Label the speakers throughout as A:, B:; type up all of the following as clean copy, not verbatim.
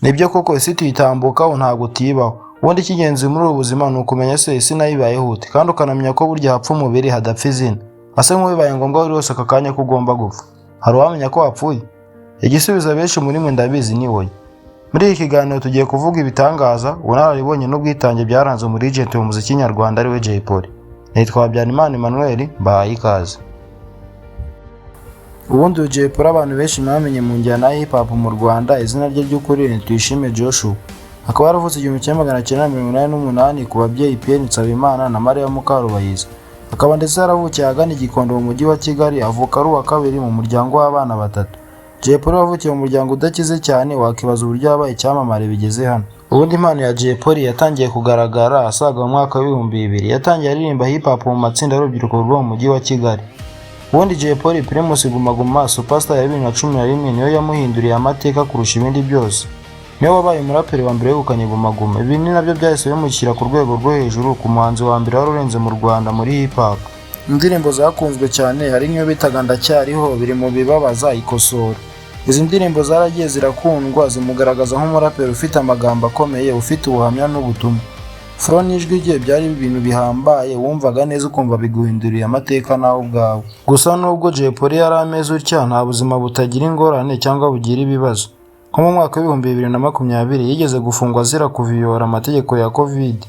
A: Nibyo koko isi tuyitambukaho ntabwo tuyibaho. Ubundi icy'ingenzi muri ubu buzima ni ukumenya se isi nayo ibayeho ute, kandi ukanamenya ko burya hapfa umubiri hadapfa izina. Ase nk'ubibaye ngombwa buri wese aka kanya ko ugomba gupfa, hari uwamenya ko wapfuye? Igisubizo abenshi muri mwe ndabizi ni oya. Muri iki kiganiro tugiye kuvuga ibitangaza, ubunararibonye n'ubwitange byaranze muri legend mu muziki nyarwanda ariwe Jay Polly. Nitwa Habyarimana Emmanuel, mbahaye ikaze. Ubundi Jay Polly abantu benshi mwamenye mu njyana ya hip hop mu Rwanda, izina rye ry'ukuri ni Tuyishime Joshua. Akaba yaravutse 1988 ku babyeyi Pierre Nsabimana na Maria Mukarubayiza. Akaba ndetse yaravukiye ahagana i Gikondo mu mujyi wa Kigali, avuka ari uwa kabiri mu muryango w'abana batatu. Jay Polly wavukiye mu muryango udakize cyane, wakibaza uburyo yabaye icyamamare bigeze hano. Ubundi impano ya Jay Polly yatangiye kugaragara asaga mu mwaka wa 2000. Yatangiye aririmba hip hop mu matsinda y'urubyiruko rwo mu mujyi wa Kigali. Ubundi Jay Polly Primus Guma Guma Superstar ya 2011 niyo yamuhinduriye amateka kurusha ibindi byose. Niwe wabaye umuraperi wa mbere wegukanye Guma Guma. Ibi ni nabyo byahise bimushyira ku rwego rwo hejuru ku muhanzi wa mbere wari urenze mu Rwanda muri hip hop. Indirimbo zakunzwe cyane hari nk'iyo bitaga Ndacyariho, Biri mu Bibabaza, Ikosora. Izi ndirimbo zaragiye zirakundwa, zimugaragaza nk'umuraperi ufite amagambo akomeye, ufite ubuhamya n'ubutumwa. Flow n'ijwi rye byari ibintu bihambaye, wumvaga neza ukumva biguhinduriye amateka nawe ubwawe. Gusa nubwo Jay Polly yari ameze utya, nta buzima butagira ingorane cyangwa bugira ibibazo. Nko mu mwaka wa 2020 yigeze gufungwa azira kuviyora amategeko ya Covid.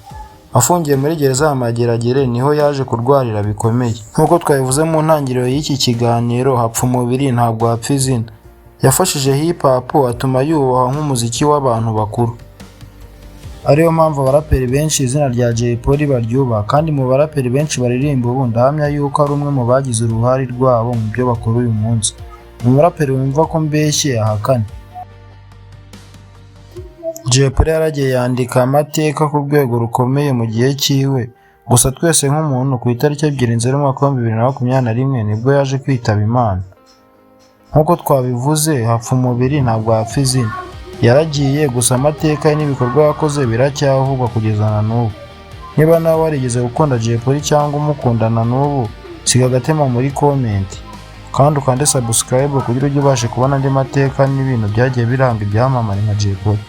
A: Afungiye muri gereza ya Mageragere niho yaje kurwarira bikomeye. Nk'uko twabivuze mu ntangiriro y'iki kiganiro, hapfa umubiri ntabwo hapfa izina. Yafashije hip hop atuma yubahwa nk'umuziki w'abantu bakuru. Ariyo mpamvu abaraperi benshi izina rya Jay Polly baryubaha, kandi mu baraperi benshi baririmba ubu ndahamya yuko ari umwe mu bagize uruhare rwabo mu byo bakora uyu munsi. Umuraperi wumva ko mbeshye ahakane. Jay Polly yaragiye yandika amateka ku rwego rukomeye mu gihe cyiwe. Gusa twese nk'umuntu ku itariki 2 Nzeri 2021 nibwo yaje kwitaba Imana. Nk'uko twabivuze, hapfa umubiri ntabwo hapfa izina. Yaragiye, gusa amateka ye n'ibikorwa yakoze biracyavugwa kugeza na n'ubu. Niba nawe warigeze gukunda Jay Polly cyangwa umukundana n'ubu, siga agatema muri comment, kandi ukande subscribe kugira ujye ubashe kubona andi mateka n'ibintu byagiye biranga ibyamamare nka Jay Polly.